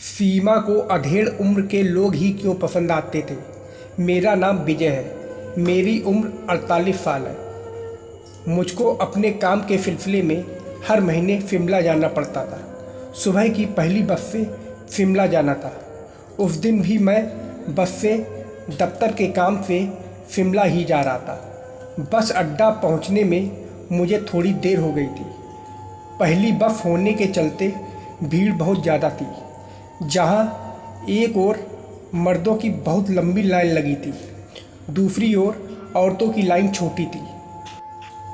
सीमा को अधेड़ उम्र के लोग ही क्यों पसंद आते थे। मेरा नाम विजय है। मेरी उम्र 48 साल है। मुझको अपने काम के सिलसिले में हर महीने शिमला जाना पड़ता था। सुबह की पहली बस से शिमला जाना था। उस दिन भी मैं बस से दफ्तर के काम से शिमला ही जा रहा था। बस अड्डा पहुंचने में मुझे थोड़ी देर हो गई थी। पहली बस होने के चलते भीड़ बहुत ज़्यादा थी। जहाँ एक ओर मर्दों की बहुत लंबी लाइन लगी थी, दूसरी ओर औरतों की लाइन छोटी थी।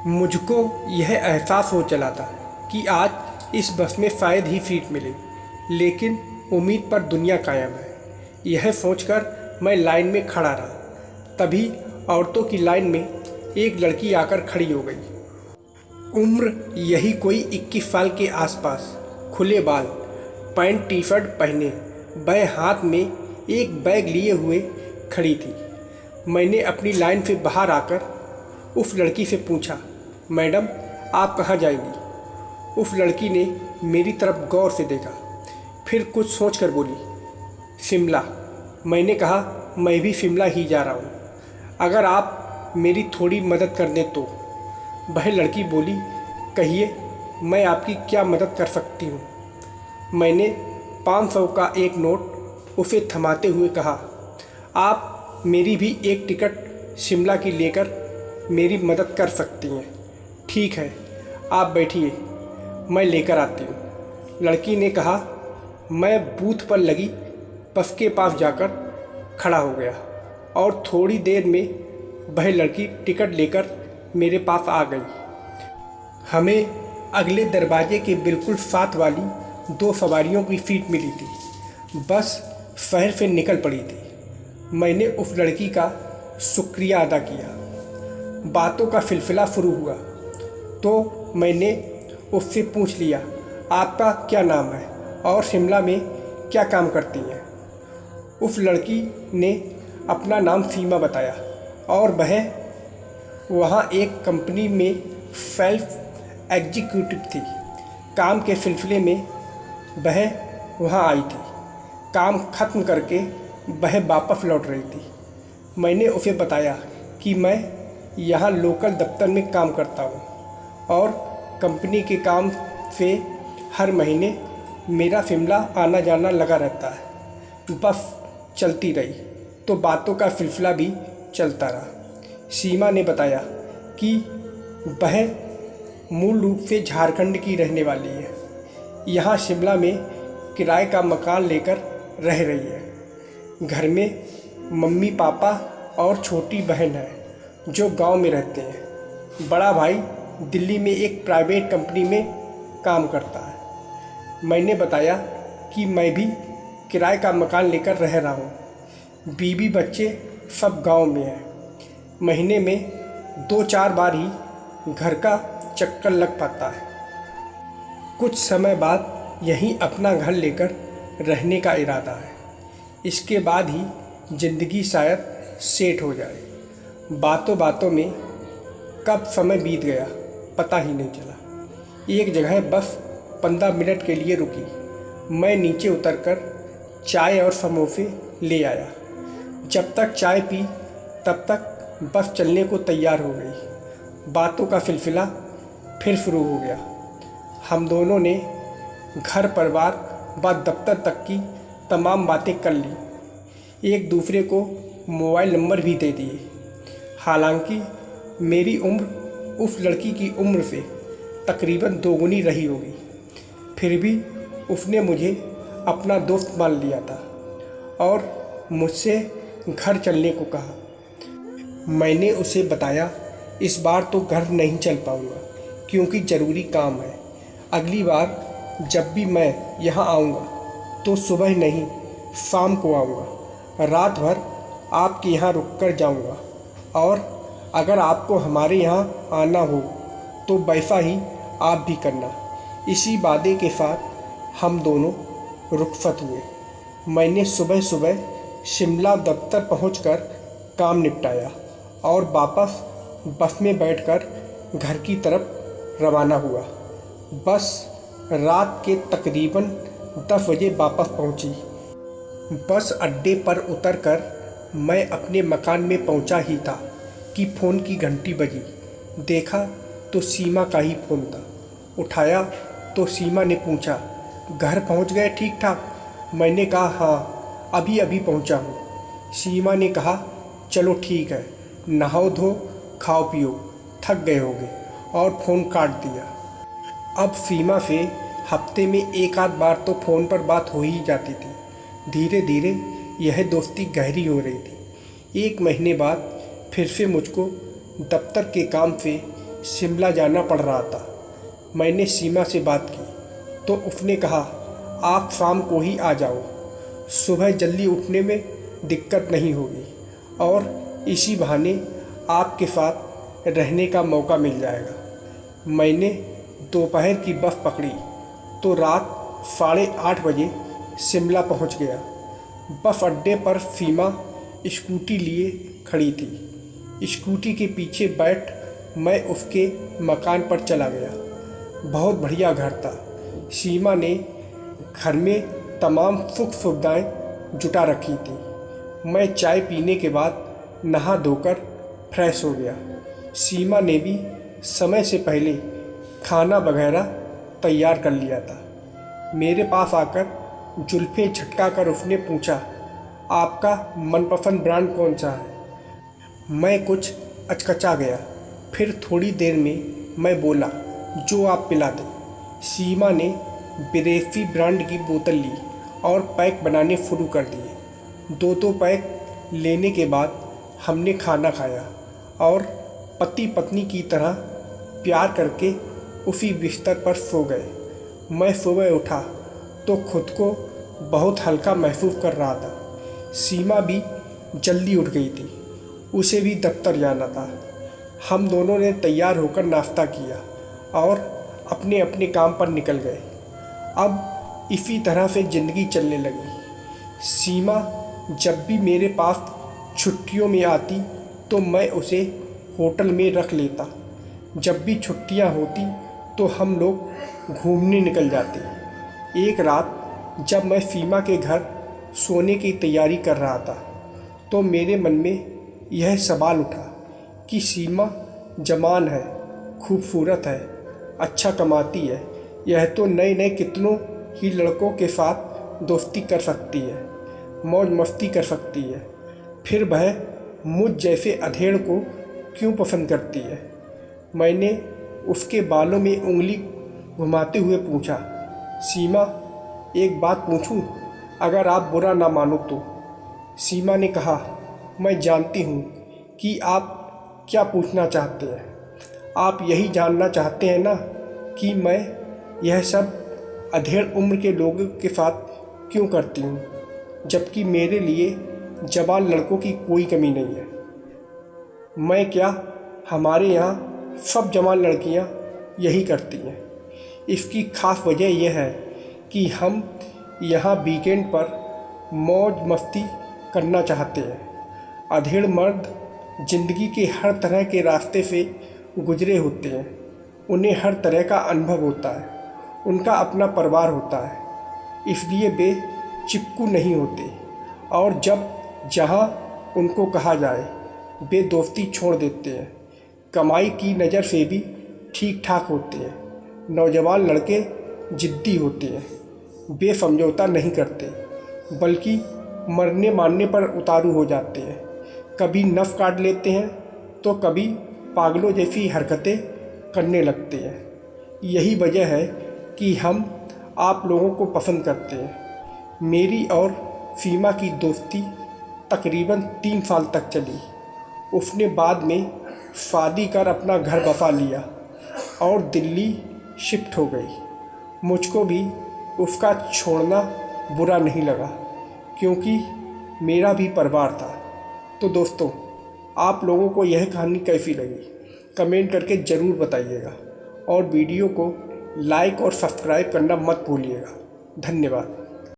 मुझको यह एहसास हो चला था कि आज इस बस में शायद ही सीट मिले, लेकिन उम्मीद पर दुनिया कायम है। यह सोचकर मैं लाइन में खड़ा रहा। तभी औरतों की लाइन में एक लड़की आकर खड़ी हो गई। उम्र यही कोई 21 साल के आसपास, खुले बाल, पैंट टी शर्ट पहने, बाएं हाथ में एक बैग लिए हुए खड़ी थी। मैंने अपनी लाइन से बाहर आकर उस लड़की से पूछा, मैडम आप कहाँ जाएंगी? उस लड़की ने मेरी तरफ गौर से देखा, फिर कुछ सोचकर बोली, शिमला। मैंने कहा, मैं भी शिमला ही जा रहा हूँ, अगर आप मेरी थोड़ी मदद कर दें तो। वह लड़की बोली, कहिए, मैं आपकी क्या मदद कर सकती हूँ? मैंने 500 का एक नोट उसे थमाते हुए कहा, आप मेरी भी एक टिकट शिमला की लेकर मेरी मदद कर सकती हैं। ठीक है, आप बैठिए, मैं लेकर आती हूँ। लड़की ने कहा। मैं बूथ पर लगी बस के पास जाकर खड़ा हो गया और थोड़ी देर में वह लड़की टिकट लेकर मेरे पास आ गई। हमें अगले दरवाजे के बिल्कुल साथ वाली 2 सवारियों की सीट मिली थी। बस शहर से निकल पड़ी थी। मैंने उस लड़की का शुक्रिया अदा किया। बातों का सिलसिला शुरू हुआ तो मैंने उससे पूछ लिया, आपका क्या नाम है और शिमला में क्या काम करती हैं? उस लड़की ने अपना नाम सीमा बताया और वह वहाँ एक कंपनी में सेल्फ एग्जीक्यूटिव थी। काम के सिलसिले में वह वहाँ आई थी। काम खत्म करके वह वापस लौट रही थी। मैंने उसे बताया कि मैं यहाँ लोकल दफ्तर में काम करता हूँ और कंपनी के काम से हर महीने मेरा शिमला आना जाना लगा रहता है। बस चलती रही तो बातों का सिलसिला भी चलता रहा। सीमा ने बताया कि वह मूल रूप से झारखंड की रहने वाली है। यहाँ शिमला में किराए का मकान लेकर रह रही है। घर में मम्मी पापा और छोटी बहन है जो गांव में रहते हैं। बड़ा भाई दिल्ली में एक प्राइवेट कंपनी में काम करता है। मैंने बताया कि मैं भी किराए का मकान लेकर रह रहा हूँ। बीवी बच्चे सब गांव में हैं। महीने में 2-4 बार ही घर का चक्कर लग पाता है। कुछ समय बाद यहीं अपना घर लेकर रहने का इरादा है। इसके बाद ही ज़िंदगी शायद सेट हो जाए। बातों बातों में कब समय बीत गया पता ही नहीं चला। एक जगह बस 15 मिनट के लिए रुकी। मैं नीचे उतरकर चाय और समोसे ले आया। जब तक चाय पी तब तक बस चलने को तैयार हो गई। बातों का सिलसिला फिर शुरू हो गया। हम दोनों ने घर परिवार व दफ्तर तक की तमाम बातें कर ली। एक दूसरे को मोबाइल नंबर भी दे दिए। हालांकि मेरी उम्र उस लड़की की उम्र से तकरीबन दोगुनी रही होगी, फिर भी उसने मुझे अपना दोस्त मान लिया था और मुझसे घर चलने को कहा। मैंने उसे बताया, इस बार तो घर नहीं चल पाऊँगा क्योंकि ज़रूरी काम है। अगली बार जब भी मैं यहाँ आऊँगा तो सुबह नहीं शाम को आऊँगा। रात भर आपके यहाँ रुक कर जाऊँगा और अगर आपको हमारे यहाँ आना हो तो वैसा ही आप भी करना। इसी वादे के साथ हम दोनों रुखसत हुए। मैंने सुबह सुबह शिमला दफ्तर पहुंचकर काम निपटाया और वापस बस में बैठकर घर की तरफ रवाना हुआ। बस रात के तकरीबन 10 बजे वापस पहुंची। बस अड्डे पर उतरकर मैं अपने मकान में पहुंचा ही था कि फ़ोन की घंटी बजी। देखा तो सीमा का ही फ़ोन था। उठाया तो सीमा ने पूछा, घर पहुंच गए ठीक ठाक? मैंने कहा हाँ, अभी अभी पहुंचा हूं। सीमा ने कहा चलो ठीक है, नहाओ धो, खाओ पियो, थक गए होगे, और फ़ोन काट दिया। अब सीमा से हफ्ते में एक आध बार तो फ़ोन पर बात हो ही जाती थी। धीरे धीरे यह दोस्ती गहरी हो रही थी। 1 महीने बाद फिर से मुझको दफ्तर के काम से शिमला जाना पड़ रहा था। मैंने सीमा से बात की तो उसने कहा आप शाम को ही आ जाओ, सुबह जल्दी उठने में दिक्कत नहीं होगी और इसी बहाने आपके साथ रहने का मौका मिल जाएगा। मैंने दोपहर की बस पकड़ी तो रात 8:30 बजे शिमला पहुंच गया। बस अड्डे पर सीमा स्कूटी लिए खड़ी थी। स्कूटी के पीछे बैठ मैं उसके मकान पर चला गया। बहुत बढ़िया घर था। सीमा ने घर में तमाम सुख सुविधाएं जुटा रखी थी। मैं चाय पीने के बाद नहा धोकर फ्रेश हो गया। सीमा ने भी समय से पहले खाना वगैरह तैयार कर लिया था। मेरे पास आकर जुल्फ़ें झटका कर उसने पूछा, आपका मनपसंद ब्रांड कौन सा है? मैं कुछ अचकचा गया। फिर थोड़ी देर में मैं बोला, जो आप पिला दें। सीमा ने विदेशी ब्रांड की बोतल ली और पैक बनाने शुरू कर दिए। 2 पैक लेने के बाद हमने खाना खाया और पति पत्नी की तरह प्यार करके उसी बिस्तर पर सो गए। मैं सुबह उठा तो खुद को बहुत हल्का महसूस कर रहा था। सीमा भी जल्दी उठ गई थी, उसे भी दफ्तर जाना था। हम दोनों ने तैयार होकर नाश्ता किया और अपने अपने काम पर निकल गए। अब इसी तरह से ज़िंदगी चलने लगी। सीमा जब भी मेरे पास छुट्टियों में आती तो मैं उसे होटल में रख लेता। जब भी छुट्टियां होती तो हम लोग घूमने निकल जाते। एक रात जब मैं सीमा के घर सोने की तैयारी कर रहा था तो मेरे मन में यह सवाल उठा कि सीमा जवान है, खूबसूरत है, अच्छा कमाती है, यह तो नए नए कितनों ही लड़कों के साथ दोस्ती कर सकती है, मौज मस्ती कर सकती है, फिर वह मुझ जैसे अधेड़ को क्यों पसंद करती है? मैंने उसके बालों में उंगली घुमाते हुए पूछा, सीमा एक बात पूछूं, अगर आप बुरा ना मानो तो? सीमा ने कहा, मैं जानती हूँ कि आप क्या पूछना चाहते हैं। आप यही जानना चाहते हैं ना कि मैं यह सब अधेड़ उम्र के लोगों के साथ क्यों करती हूँ, जबकि मेरे लिए जवान लड़कों की कोई कमी नहीं है। मैं क्या, हमारे यहाँ सब जवान लड़कियाँ यही करती हैं। इसकी खास वजह यह है कि हम यहाँ वीकेंड पर मौज मस्ती करना चाहते हैं। अधेड़ मर्द ज़िंदगी के हर तरह के रास्ते से गुजरे होते हैं, उन्हें हर तरह का अनुभव होता है, उनका अपना परिवार होता है, इसलिए वे चिपकू नहीं होते और जब जहाँ उनको कहा जाए वे दोस्ती छोड़ देते हैं। कमाई की नज़र से भी ठीक ठाक होते हैं। नौजवान लड़के जिद्दी होते हैं, वे समझौता नहीं करते बल्कि मरने मारने पर उतारू हो जाते हैं। कभी नफ काट लेते हैं तो कभी पागलों जैसी हरकतें करने लगते हैं। यही वजह है कि हम आप लोगों को पसंद करते हैं। मेरी और सीमा की दोस्ती तकरीबन 3 साल तक चली। उसने बाद में शादी कर अपना घर बसा लिया और दिल्ली शिफ्ट हो गई। मुझको भी उसका छोड़ना बुरा नहीं लगा क्योंकि मेरा भी परिवार था। तो दोस्तों, आप लोगों को यह कहानी कैसी लगी कमेंट करके ज़रूर बताइएगा और वीडियो को लाइक और सब्सक्राइब करना मत भूलिएगा। धन्यवाद।